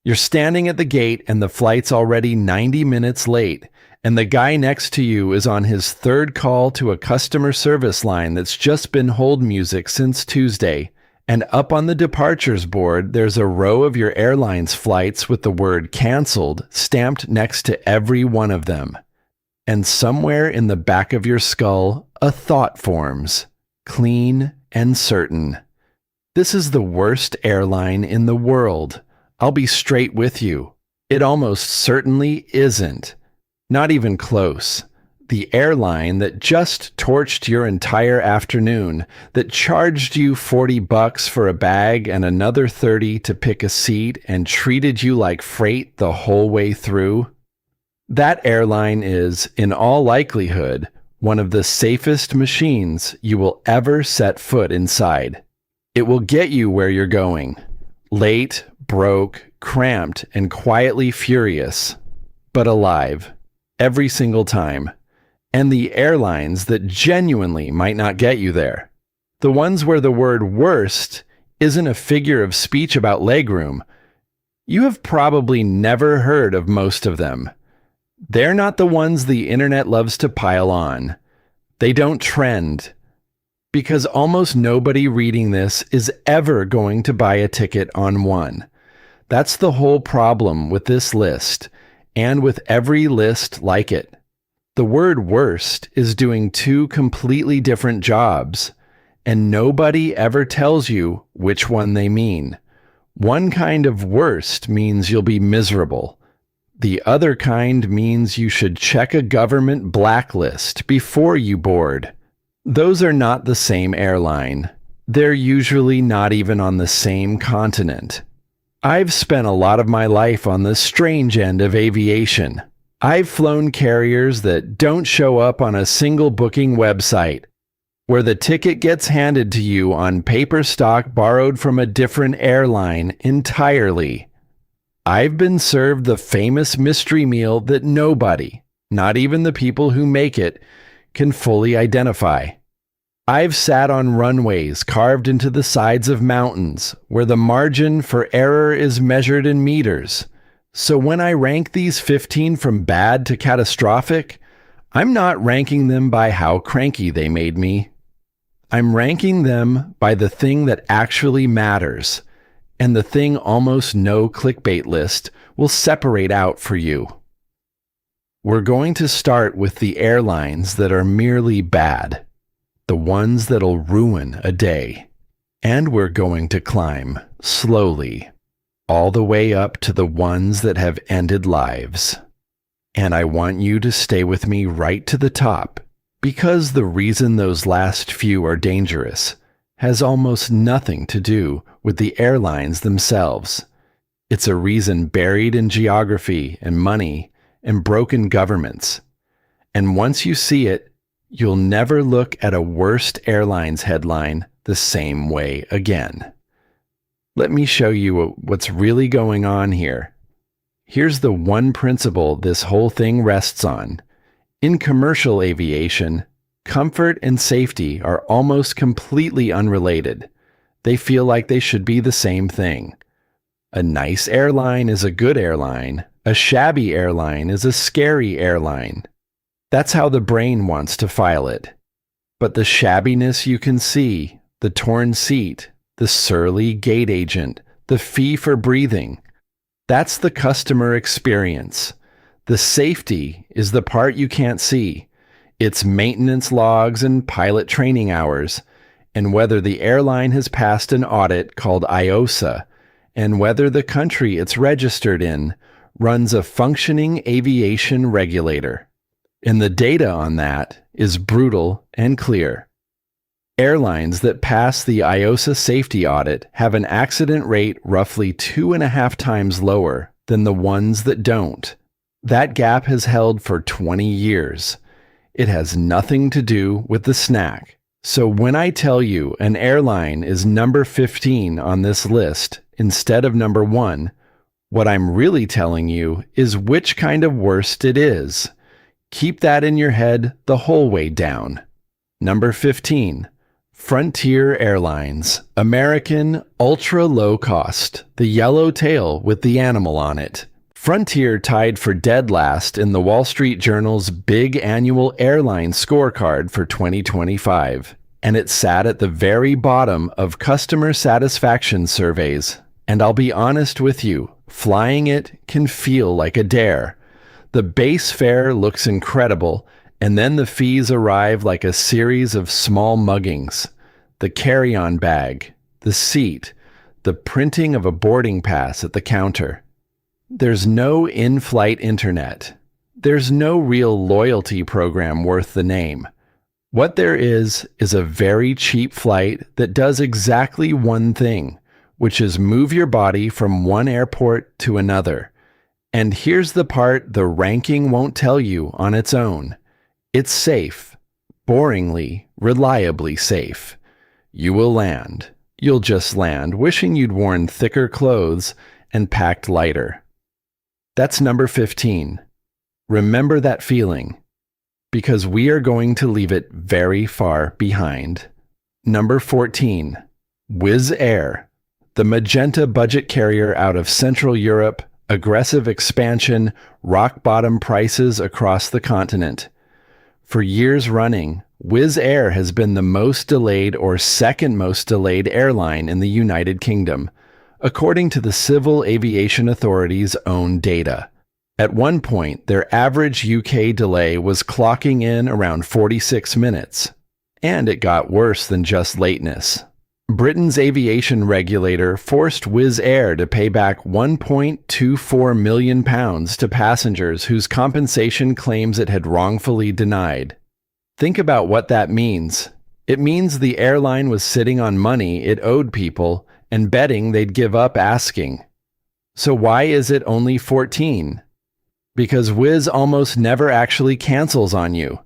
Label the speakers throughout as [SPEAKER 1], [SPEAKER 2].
[SPEAKER 1] You're standing at the gate and the flight's already 90 minutes late, and the guy next to you is on his third call to a customer service line that's just been hold music since Tuesday. And up on the departures board, there's a row of your airline's flights with the word canceled stamped next to every one of them. And somewhere in the back of your skull, a thought forms, clean and certain. This is the worst airline in the world. I'll be straight with you. It almost certainly isn't. Not even close. The airline that just torched your entire afternoon, that charged you $40 for a bag and another $30 to pick a seat and treated you like freight the whole way through. That airline is, in all likelihood, one of the safest machines you will ever set foot inside. It will get you where you're going. Late, broke, cramped, and quietly furious, but alive, every single time. And the airlines that genuinely might not get you there. The ones where the word worst isn't a figure of speech about legroom. You have probably never heard of most of them. They're not the ones the internet loves to pile on. They don't trend. Because almost nobody reading this is ever going to buy a ticket on one. That's the whole problem with this list, and with every list like it. The word worst is doing two completely different jobs, and nobody ever tells you which one they mean. One kind of worst means you'll be miserable. The other kind means you should check a government blacklist before you board. Those are not the same airline. They're usually not even on the same continent. I've spent a lot of my life on the strange end of aviation. I've flown carriers that don't show up on a single booking website, where the ticket gets handed to you on paper stock borrowed from a different airline entirely. I've been served the famous mystery meal that nobody, not even the people who make it, can fully identify. I've sat on runways carved into the sides of mountains, where the margin for error is measured in meters. So when I rank these 15 from bad to catastrophic, I'm not ranking them by how cranky they made me. I'm ranking them by the thing that actually matters, and the thing almost no clickbait list will separate out for you. We're going to start with the airlines that are merely bad, the ones that'll ruin a day. And we're going to climb, slowly, all the way up to the ones that have ended lives. And I want you to stay with me right to the top, because the reason those last few are dangerous has almost nothing to do with the airlines themselves. It's a reason buried in geography and money and broken governments. And once you see it, you'll never look at a worst airlines headline the same way again. Let me show you what's really going on here. Here's the one principle this whole thing rests on. In commercial aviation, comfort and safety are almost completely unrelated. They feel like they should be the same thing. A nice airline is a good airline. A shabby airline is a scary airline. That's how the brain wants to file it. But the shabbiness you can see, the torn seat, the surly gate agent, the fee for breathing, that's the customer experience. The safety is the part you can't see. It's maintenance logs and pilot training hours, and whether the airline has passed an audit called IOSA, and whether the country it's registered in runs a functioning aviation regulator. And the data on that is brutal and clear. Airlines that pass the IOSA safety audit have an accident rate roughly 2.5 times lower than the ones that don't. That gap has held for 20 years. It has nothing to do with the snack. So when I tell you an airline is number 15 on this list instead of number 1, what I'm really telling you is which kind of worst it is. Keep that in your head the whole way down. Number 15. Frontier Airlines, American, ultra low cost, the yellow tail with the animal on it. Frontier tied for dead last in the Wall Street Journal's big annual airline scorecard for 2025, and it sat at the very bottom of customer satisfaction surveys. And I'll be honest with you, flying it can feel like a dare. The base fare looks incredible, and then the fees arrive like a series of small muggings. The carry-on bag, the seat, the printing of a boarding pass at the counter. There's no in-flight internet. There's no real loyalty program worth the name. What there is a very cheap flight that does exactly one thing, which is move your body from one airport to another. And here's the part the ranking won't tell you on its own. It's safe. Boringly, reliably safe. You will land. You'll just land, wishing you'd worn thicker clothes and packed lighter. That's number 15. Remember that feeling, because we are going to leave it very far behind. Number 14. Wizz Air, the magenta budget carrier out of Central Europe, aggressive expansion, rock-bottom prices across the continent. For years running, Wizz Air has been the most delayed or second most delayed airline in the United Kingdom, according to the Civil Aviation Authority's own data. At one point, their average UK delay was clocking in around 46 minutes, and it got worse than just lateness. Britain's aviation regulator forced Wizz Air to pay back £1.24 million to passengers whose compensation claims it had wrongfully denied. Think about what that means. It means the airline was sitting on money it owed people and betting they'd give up asking. So why is it only 14? Because Wizz almost never actually cancels on you.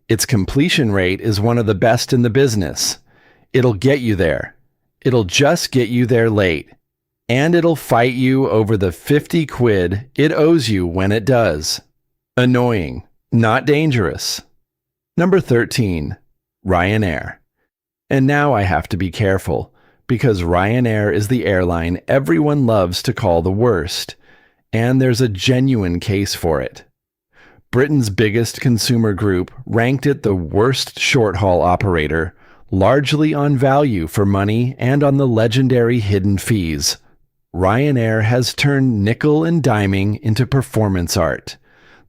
[SPEAKER 1] Its completion rate is one of the best in the business. It'll get you there. It'll just get you there late. And it'll fight you over the 50 quid it owes you when it does. Annoying, not dangerous. Number 13. Ryanair. And now I have to be careful, because Ryanair is the airline everyone loves to call the worst, and there's a genuine case for it. Britain's biggest consumer group ranked it the worst short-haul operator, largely on value for money and on the legendary hidden fees. Ryanair has turned nickel and diming into performance art.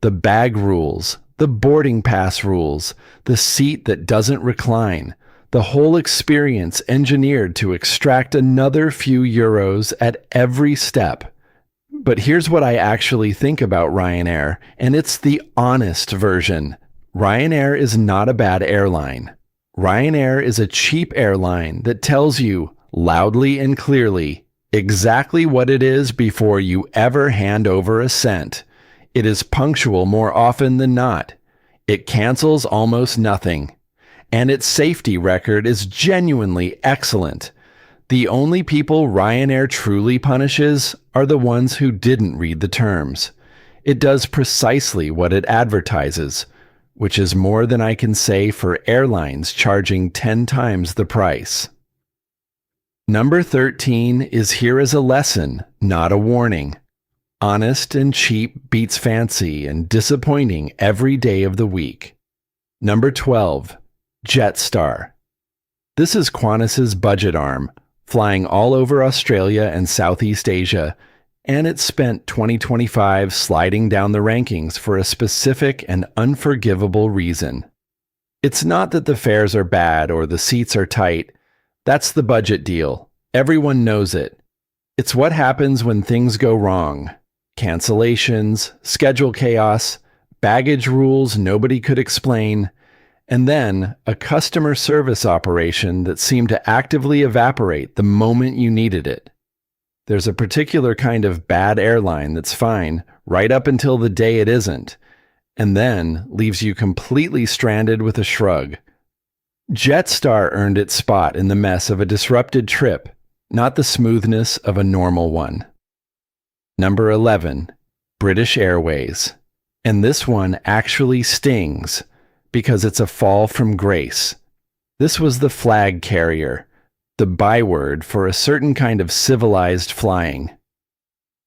[SPEAKER 1] The bag rules, the boarding pass rules, the seat that doesn't recline, the whole experience engineered to extract another few euros at every step. But here's what I actually think about Ryanair, and it's the honest version. Ryanair is not a bad airline. Ryanair is a cheap airline that tells you, loudly and clearly, exactly what it is before you ever hand over a cent. It is punctual more often than not. It cancels almost nothing. And its safety record is genuinely excellent. The only people Ryanair truly punishes are the ones who didn't read the terms. It does precisely what it advertises, which is more than I can say for airlines charging 10 times the price. Number 13 is here as a lesson, not a warning. Honest and cheap beats fancy and disappointing every day of the week. Number 12. Jetstar. This is Qantas's budget arm, flying all over Australia and Southeast Asia, and it spent 2025 sliding down the rankings for a specific and unforgivable reason. It's not that the fares are bad or the seats are tight. That's the budget deal. Everyone knows it. It's what happens when things go wrong. Cancellations, schedule chaos, baggage rules nobody could explain, and then a customer service operation that seemed to actively evaporate the moment you needed it. There's a particular kind of bad airline that's fine right up until the day it isn't, and then leaves you completely stranded with a shrug. Jetstar earned its spot in the mess of a disrupted trip, not the smoothness of a normal one. Number 11. British Airways. And this one actually stings, because it's a fall from grace. This was the flag carrier, the byword for a certain kind of civilized flying.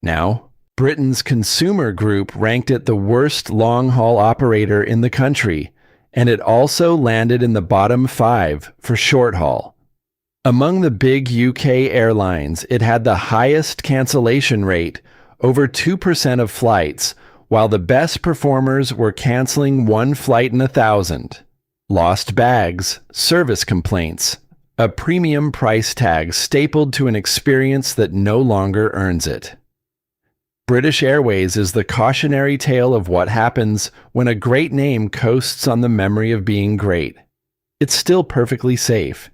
[SPEAKER 1] Now, Britain's Consumer Group ranked it the worst long-haul operator in the country, and it also landed in the bottom 5 for short-haul. Among the big UK airlines, it had the highest cancellation rate, over 2% of flights, while the best performers were canceling 1 flight in 1,000. Lost bags, service complaints, a premium price tag stapled to an experience that no longer earns it. British Airways is the cautionary tale of what happens when a great name coasts on the memory of being great. It's still perfectly safe.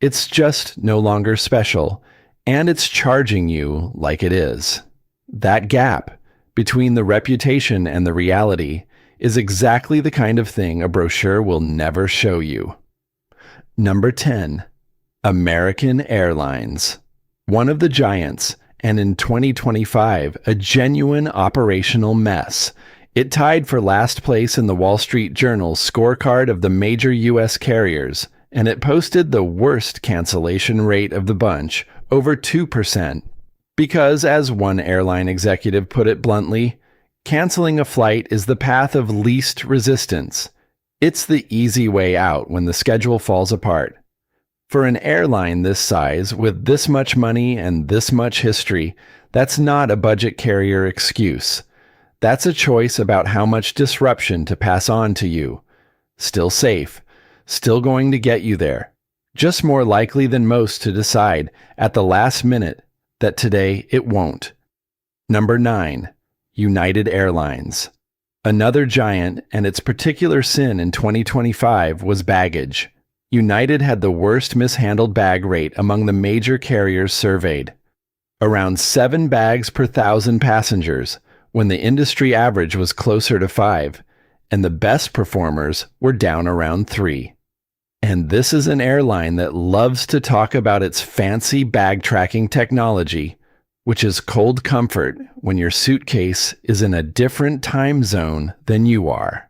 [SPEAKER 1] It's just no longer special, and it's charging you like it is. That gap between the reputation and the reality is exactly the kind of thing a brochure will never show you. Number 10. American Airlines. One of the giants, and in 2025, a genuine operational mess. It tied for last place in the Wall Street Journal's scorecard of the major U.S. carriers, and it posted the worst cancellation rate of the bunch, over 2%. Because, as one airline executive put it bluntly, canceling a flight is the path of least resistance. It's the easy way out when the schedule falls apart. For an airline this size, with this much money and this much history, that's not a budget carrier excuse. That's a choice about how much disruption to pass on to you. Still safe, still going to get you there. Just more likely than most to decide at the last minute that today it won't. Number 9. United Airlines. Another giant, and its particular sin in 2025 was baggage. United had the worst mishandled bag rate among the major carriers surveyed. Around 7 bags per 1,000 passengers, when the industry average was closer to 5, and the best performers were down around 3. And this is an airline that loves to talk about its fancy bag tracking technology, which is cold comfort when your suitcase is in a different time zone than you are.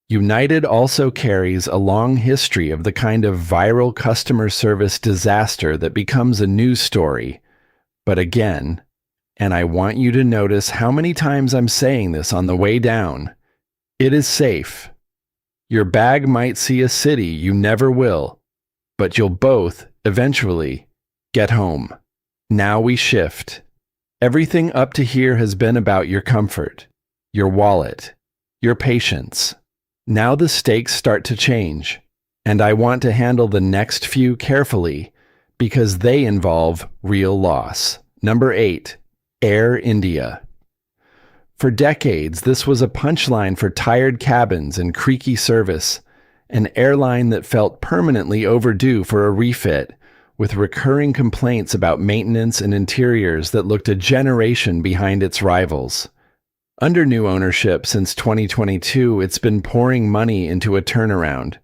[SPEAKER 1] United also carries a long history of the kind of viral customer service disaster that becomes a news story. But again, and I want you to notice how many times I'm saying this on the way down, it is safe. Your bag might see a city you never will, but you'll both, eventually, get home. Now we shift. Everything up to here has been about your comfort, your wallet, your patience. Now the stakes start to change, and I want to handle the next few carefully because they involve real loss. Number 8. Air India. For decades, this was a punchline for tired cabins and creaky service, an airline that felt permanently overdue for a refit, with recurring complaints about maintenance and interiors that looked a generation behind its rivals. Under new ownership since 2022, it's been pouring money into a turnaround.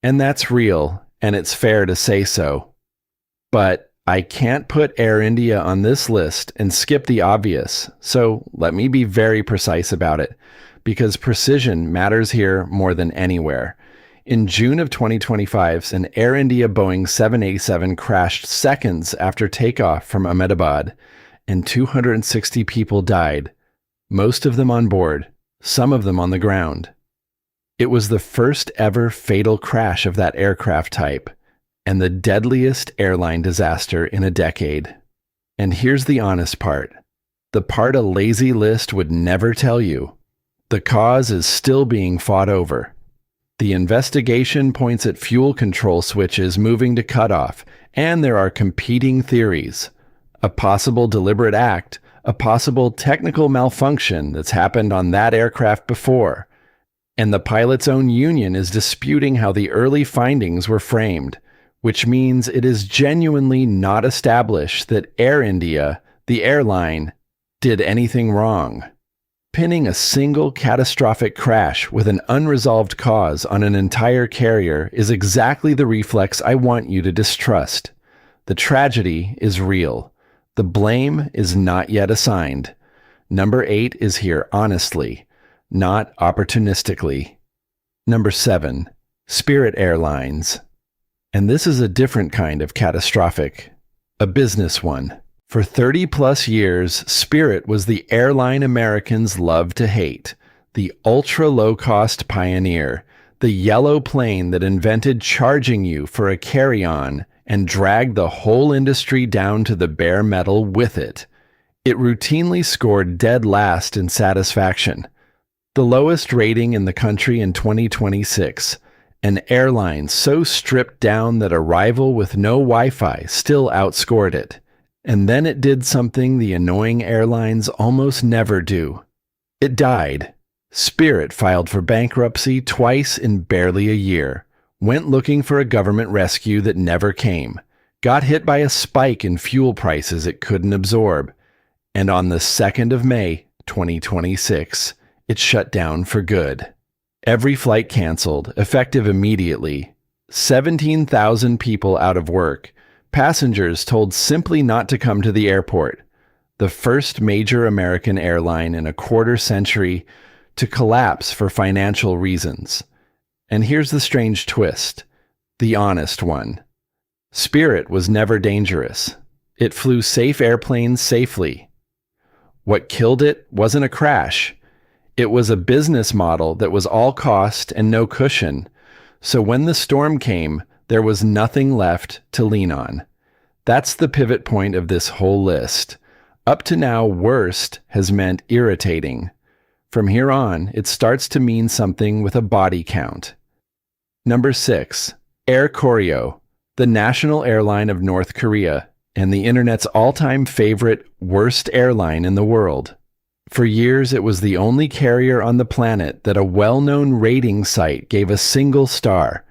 [SPEAKER 1] And that's real, and it's fair to say so. But I can't put Air India on this list and skip the obvious, so let me be very precise about it, because precision matters here more than anywhere. In June of 2025, an Air India Boeing 787 crashed seconds after takeoff from Ahmedabad, and 260 people died. Most of them on board, some of them on the ground. It was the first ever fatal crash of that aircraft type, and the deadliest airline disaster in a decade. And here's the honest part, the part a lazy list would never tell you. The cause is still being fought over. The investigation points at fuel control switches moving to cutoff, and there are competing theories. A possible deliberate act, a possible technical malfunction that's happened on that aircraft before. And the pilot's own union is disputing how the early findings were framed, which means it is genuinely not established that Air India, the airline, did anything wrong. Pinning a single catastrophic crash with an unresolved cause on an entire carrier is exactly the reflex I want you to distrust. The tragedy is real. The blame is not yet assigned. Number 8 is here honestly, not opportunistically. Number 7. Spirit Airlines. And this is a different kind of catastrophic, a business one. For 30 plus years, Spirit was the airline Americans love to hate, the ultra low-cost pioneer, the yellow plane that invented charging you for a carry-on and dragged the whole industry down to the bare metal with it. It routinely scored dead last in satisfaction, the lowest rating in the country in 2026, an airline so stripped down that a rival with no Wi-Fi still outscored it. And then it did something the annoying airlines almost never do. It died. Spirit filed for bankruptcy twice in barely a year, went looking for a government rescue that never came, got hit by a spike in fuel prices it couldn't absorb, and on the 2nd of May, 2026, it shut down for good. Every flight canceled, effective immediately. 17,000 people out of work. Passengers told simply not to come to the airport. The first major American airline in a quarter century to collapse for financial reasons. And here's the strange twist, the honest one. Spirit was never dangerous. It flew safe airplanes safely. What killed it wasn't a crash. It was a business model that was all cost and no cushion. So when the storm came, there was nothing left to lean on. That's the pivot point of this whole list. Up to now, worst has meant irritating. From here on, it starts to mean something with a body count. Number 6, Air Koryo, the national airline of North Korea, and the internet's all-time favorite worst airline in the world. For years, it was the only carrier on the planet that a well-known rating site gave a single star,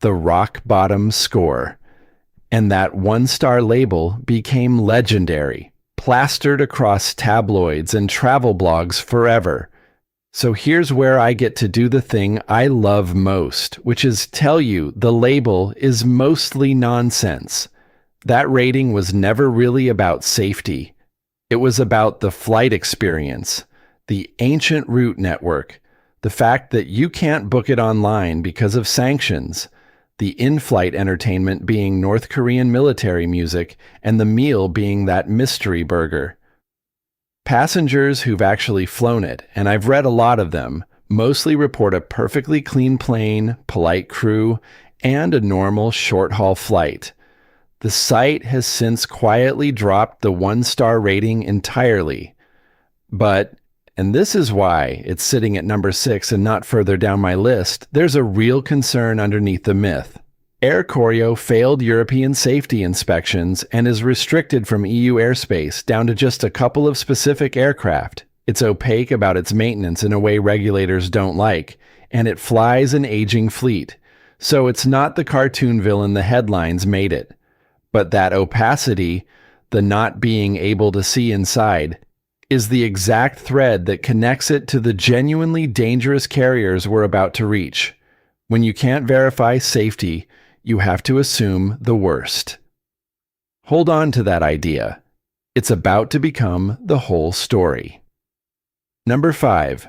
[SPEAKER 1] the rock bottom score. And that one-star label became legendary, plastered across tabloids and travel blogs forever. So here's where I get to do the thing I love most, which is tell you the label is mostly nonsense. That rating was never really about safety. It was about the flight experience, the ancient route network, the fact that you can't book it online because of sanctions, the in-flight entertainment being North Korean military music, and the meal being that mystery burger. Passengers who've actually flown it, and I've read a lot of them, mostly report a perfectly clean plane, polite crew, and a normal short-haul flight. The site has since quietly dropped the one-star rating entirely. But, and this is why it's sitting at number 6 and not further down my list, there's a real concern underneath the myth. Air Koryo failed European safety inspections and is restricted from EU airspace down to just a couple of specific aircraft. It's opaque about its maintenance in a way regulators don't like, and it flies an aging fleet. So it's not the cartoon villain the headlines made it. But that opacity, the not being able to see inside, is the exact thread that connects it to the genuinely dangerous carriers we're about to reach. When you can't verify safety, you have to assume the worst. Hold on to that idea. It's about to become the whole story. Number 5,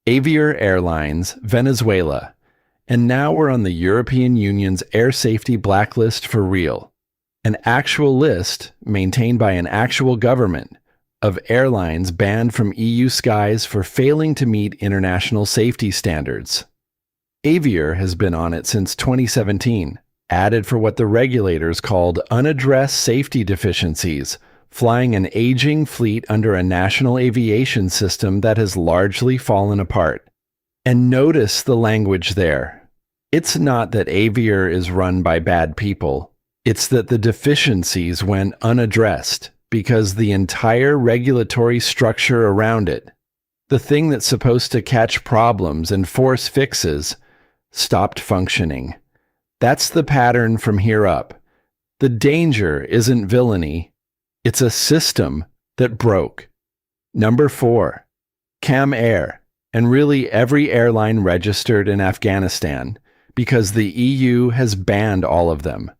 [SPEAKER 1] Avior Airlines, Venezuela. And now we're on the European Union's air safety blacklist for real. An actual list, maintained by an actual government, of airlines banned from EU skies for failing to meet international safety standards. Avior has been on it since 2017, added for what the regulators called unaddressed safety deficiencies, flying an aging fleet under a national aviation system that has largely fallen apart. And notice the language there. It's not that Avior is run by bad people. It's that the deficiencies went unaddressed because the entire regulatory structure around it, the thing that's supposed to catch problems and force fixes, stopped functioning. That's the pattern from here up. The danger isn't villainy. It's a system that broke. Number 4, Cam Air, and really every airline registered in Afghanistan, because the EU has banned all of them.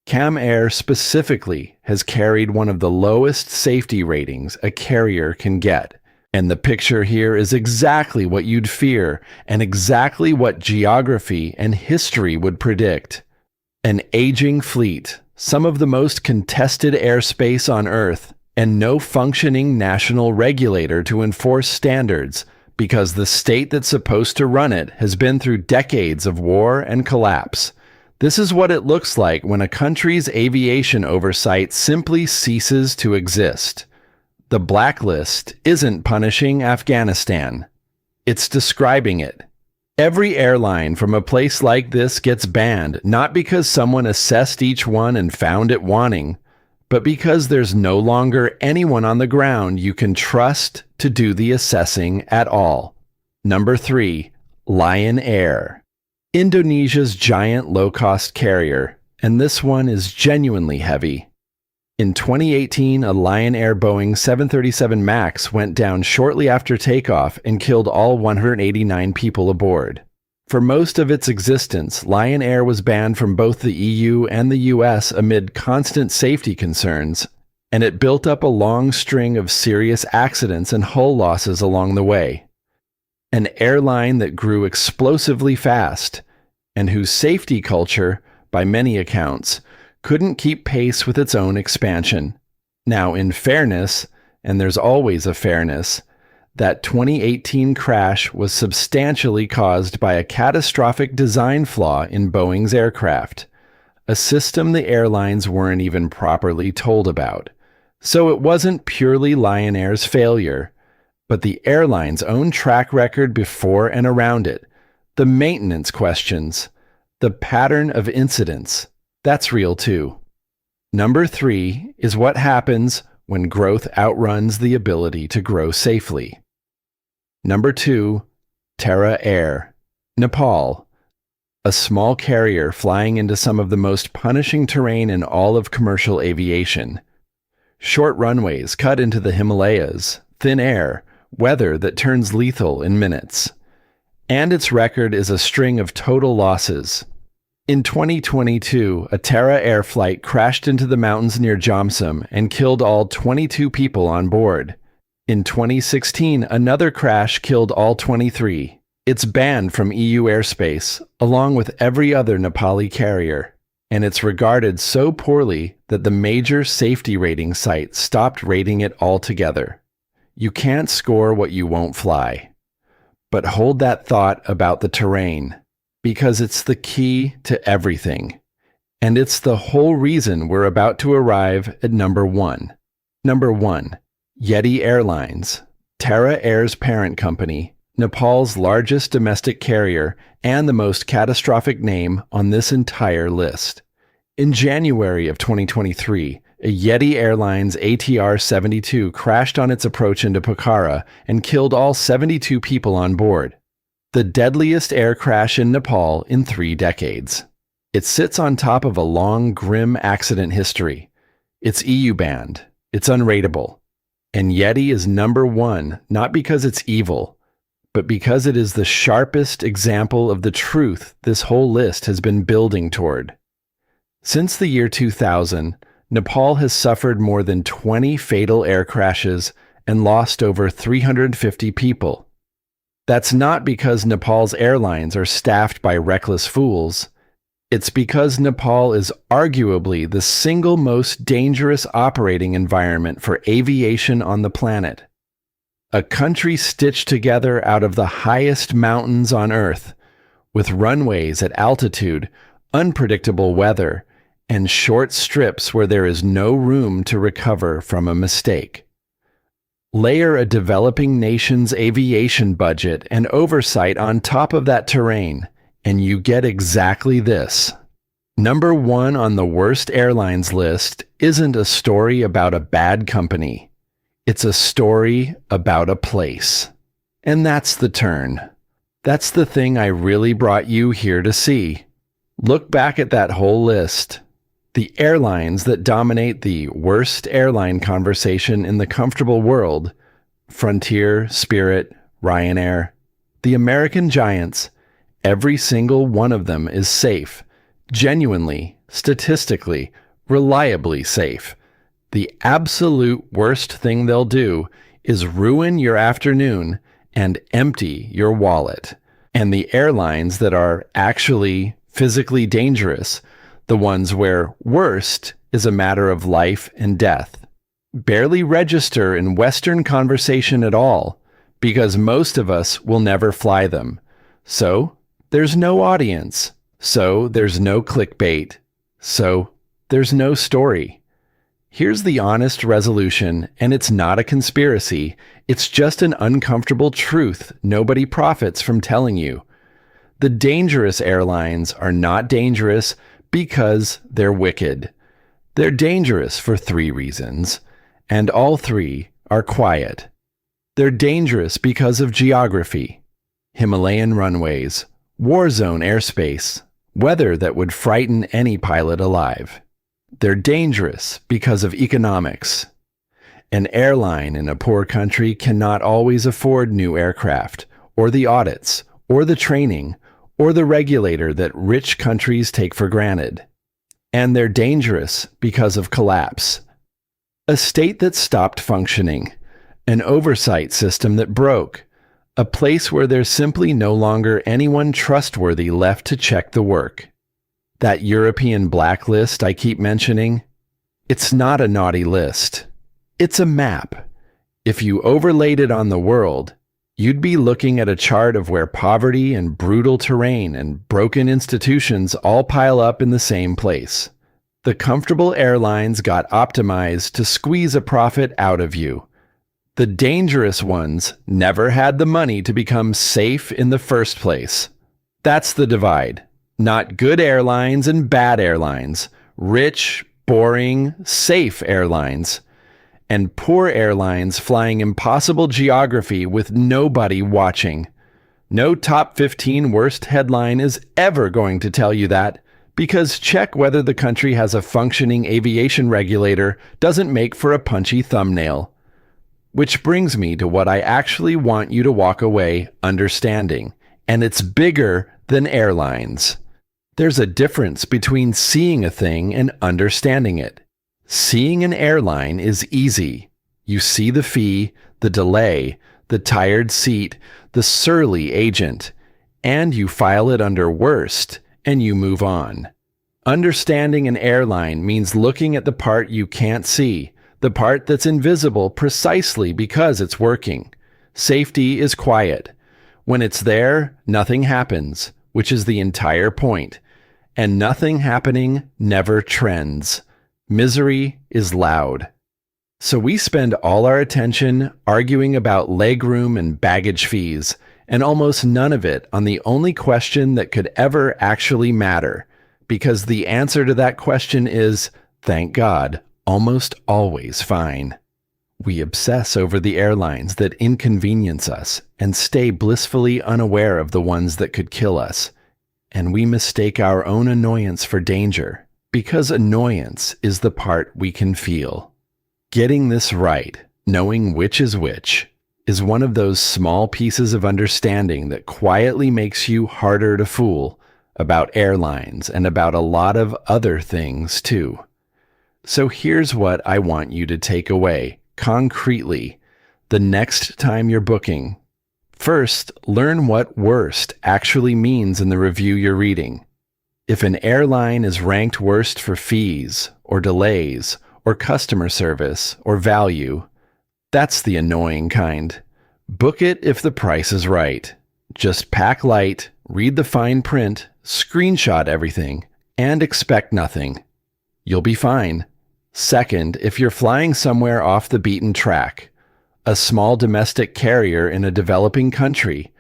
[SPEAKER 1] Cam Air specifically has carried one of the lowest safety ratings a carrier can get. And the picture here is exactly what you'd fear and exactly what geography and history would predict. An aging fleet, some of the most contested airspace on Earth, and no functioning national regulator to enforce standards because the state that's supposed to run it has been through decades of war and collapse. This is what it looks like when a country's aviation oversight simply ceases to exist. The blacklist isn't punishing Afghanistan. It's describing it. Every airline from a place like this gets banned, not because someone assessed each one and found it wanting, but because there's no longer anyone on the ground you can trust to do the assessing at all. Number 3, Lion Air. Indonesia's giant low-cost carrier, and this one is genuinely heavy. In 2018, a Lion Air Boeing 737 MAX went down shortly after takeoff and killed all 189 people aboard. For most of its existence, Lion Air was banned from both the EU and the US amid constant safety concerns, and it built up a long string of serious accidents and hull losses along the way. An airline that grew explosively fast, and whose safety culture, by many accounts, couldn't keep pace with its own expansion. Now, in fairness, and there's always a fairness, that 2018 crash was substantially caused by a catastrophic design flaw in Boeing's aircraft, a system the airlines weren't even properly told about. So it wasn't purely Lion Air's failure, but the airline's own track record before and around it, the maintenance questions, the pattern of incidents. That's real too. Number 3 is what happens when growth outruns the ability to grow safely. Number 2, Terra Air, Nepal. A small carrier flying into some of the most punishing terrain in all of commercial aviation. Short runways cut into the Himalayas, thin air, weather that turns lethal in minutes. And its record is a string of total losses. In 2022, a Terra Air flight crashed into the mountains near Jomsom and killed all 22 people on board. In 2016, another crash killed all 23. It's banned from EU airspace, along with every other Nepali carrier, and it's regarded so poorly that the major safety rating site stopped rating it altogether. You can't score what you won't fly. But hold that thought about the terrain, because it's the key to everything. And it's the whole reason we're about to arrive at number 1. Number 1, Yeti Airlines, Terra Air's parent company, Nepal's largest domestic carrier, and the most catastrophic name on this entire list. In January of 2023, a Yeti Airlines ATR-72 crashed on its approach into Pokhara and killed all 72 people on board. The deadliest air crash in Nepal in 3 decades. It sits on top of a long, grim accident history. It's EU banned. It's unrateable. And Yeti is number 1, not because it's evil, but because it is the sharpest example of the truth this whole list has been building toward. Since the year 2000, Nepal has suffered more than 20 fatal air crashes and lost over 350 people. That's not because Nepal's airlines are staffed by reckless fools. It's because Nepal is arguably the single most dangerous operating environment for aviation on the planet. A country stitched together out of the highest mountains on Earth, with runways at altitude, unpredictable weather, and short strips where there is no room to recover from a mistake. Layer a developing nation's aviation budget and oversight on top of that terrain, and you get exactly this. Number 1 on the worst airlines list isn't a story about a bad company. It's a story about a place. And that's the turn. That's the thing I really brought you here to see. Look back at that whole list. The airlines that dominate the worst airline conversation in the comfortable world, Frontier, Spirit, Ryanair, the American giants, every single one of them is safe, genuinely, statistically, reliably safe. The absolute worst thing they'll do is ruin your afternoon and empty your wallet. And the airlines that are actually physically dangerous, The ones where worst is a matter of life and death barely register in Western conversation at all because most of us will never fly them. So there's no audience. So there's no clickbait. So there's no story. Here's the honest resolution, and it's not a conspiracy. It's just an uncomfortable truth nobody profits from telling you. The dangerous airlines are not dangerous because they're wicked. They're dangerous for 3 reasons, and all 3 are quiet. They're dangerous because of geography, Himalayan runways, war zone airspace, weather that would frighten any pilot alive. They're dangerous because of economics. An airline in a poor country cannot always afford new aircraft, or the audits, or the training, or the regulator that rich countries take for granted. And they're dangerous because of collapse. A state that stopped functioning, an oversight system that broke, a place where there's simply no longer anyone trustworthy left to check the work. That European blacklist I keep mentioning, it's not a naughty list. It's a map. If you overlaid it on the world, you'd be looking at a chart of where poverty and brutal terrain and broken institutions all pile up in the same place. The comfortable airlines got optimized to squeeze a profit out of you. The dangerous ones never had the money to become safe in the first place. That's the divide. Not good airlines and bad airlines. Rich, boring, safe airlines. And poor airlines flying impossible geography with nobody watching. No top 15 worst headline is ever going to tell you that, because check whether the country has a functioning aviation regulator doesn't make for a punchy thumbnail. Which brings me to what I actually want you to walk away understanding, and it's bigger than airlines. There's a difference between seeing a thing and understanding it. Seeing an airline is easy. You see the fee, the delay, the tired seat, the surly agent, and you file it under worst, and you move on. Understanding an airline means looking at the part you can't see, the part that's invisible precisely because it's working. Safety is quiet. When it's there, nothing happens, which is the entire point. And nothing happening never trends. Misery is loud. So we spend all our attention arguing about legroom and baggage fees, and almost none of it on the only question that could ever actually matter, because the answer to that question is, thank God, almost always fine. We obsess over the airlines that inconvenience us and stay blissfully unaware of the ones that could kill us. And we mistake our own annoyance for danger, because annoyance is the part we can feel. Getting this right, knowing which is one of those small pieces of understanding that quietly makes you harder to fool about airlines and about a lot of other things too. So here's what I want you to take away, concretely, the next time you're booking. First, learn what worst actually means in the review you're reading. If an airline is ranked worst for fees, or delays, or customer service, or value, that's the annoying kind. Book it if the price is right. Just pack light, read the fine print, screenshot everything, and expect nothing. You'll be fine. Second, if you're flying somewhere off the beaten track, a small domestic carrier in a developing country,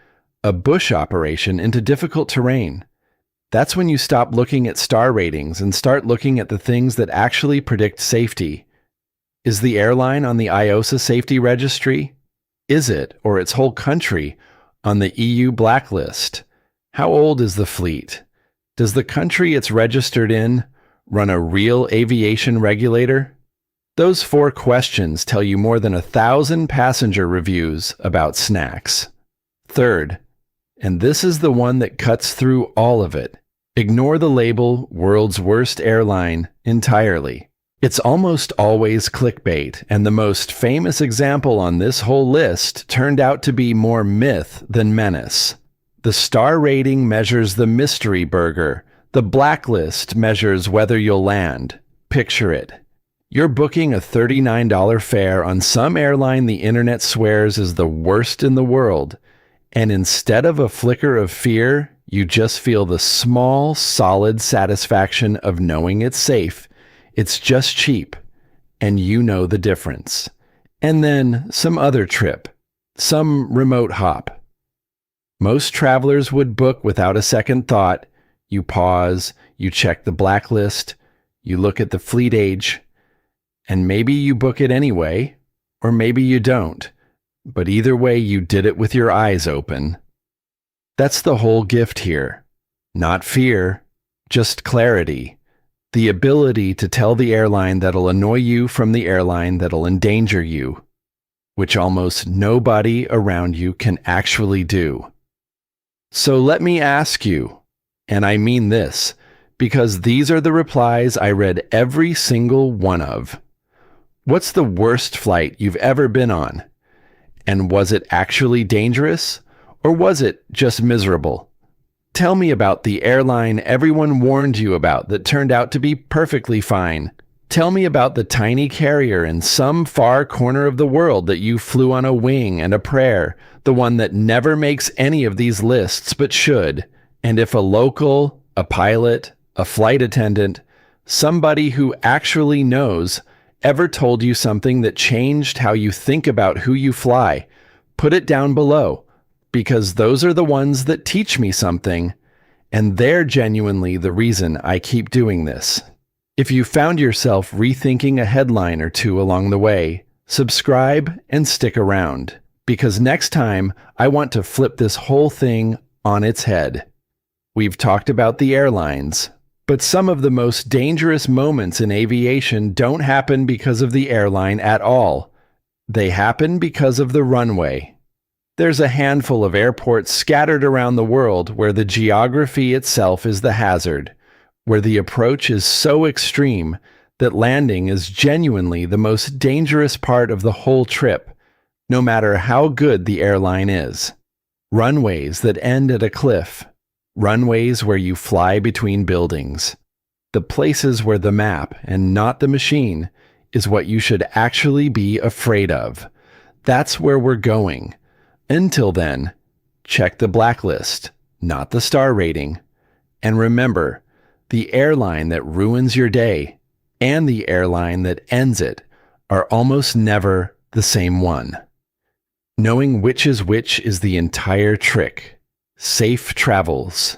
[SPEAKER 1] a bush operation into difficult terrain, that's when you stop looking at star ratings and start looking at the things that actually predict safety. Is the airline on the IOSA safety registry? Is it, or its whole country, on the EU blacklist? How old is the fleet? Does the country it's registered in run a real aviation regulator? Those 4 questions tell you more than 1,000 passenger reviews about snacks. Third, and this is the one that cuts through all of it, ignore the label "World's Worst Airline" entirely. It's almost always clickbait, and the most famous example on this whole list turned out to be more myth than menace. The star rating measures the mystery burger, The blacklist measures whether you'll land. Picture it. You're booking a $39 fare on some airline the internet swears is the worst in the world, and instead of a flicker of fear, you just feel the small, solid satisfaction of knowing it's safe. It's just cheap, and you know the difference. And then some other trip, some remote hop. Most travelers would book without a second thought. You pause, you check the blacklist, you look at the fleet age, and maybe you book it anyway, or maybe you don't. But either way, you did it with your eyes open. That's the whole gift here. Not fear, just clarity. The ability to tell the airline that'll annoy you from the airline that'll endanger you, which almost nobody around you can actually do. So let me ask you, and I mean this, because these are the replies I read every single one of. What's the worst flight you've ever been on? And was it actually dangerous? Or was it just miserable? Tell me about the airline everyone warned you about that turned out to be perfectly fine. Tell me about the tiny carrier in some far corner of the world that you flew on a wing and a prayer, the one that never makes any of these lists but should. And if a local, a pilot, a flight attendant, somebody who actually knows, ever told you something that changed how you think about who you fly, put it down below, because those are the ones that teach me something, and they're genuinely the reason I keep doing this. If you found yourself rethinking a headline or two along the way, subscribe and stick around, because next time I want to flip this whole thing on its head. We've talked about the airlines, but some of the most dangerous moments in aviation don't happen because of the airline at all. They happen because of the runway. There's a handful of airports scattered around the world where the geography itself is the hazard, where the approach is so extreme that landing is genuinely the most dangerous part of the whole trip, no matter how good the airline is. Runways that end at a cliff. Runways where you fly between buildings. The places where the map, and not the machine, is what you should actually be afraid of. That's where we're going. Until then, check the blacklist, not the star rating. And remember, the airline that ruins your day and the airline that ends it are almost never the same one. Knowing which is the entire trick. Safe travels.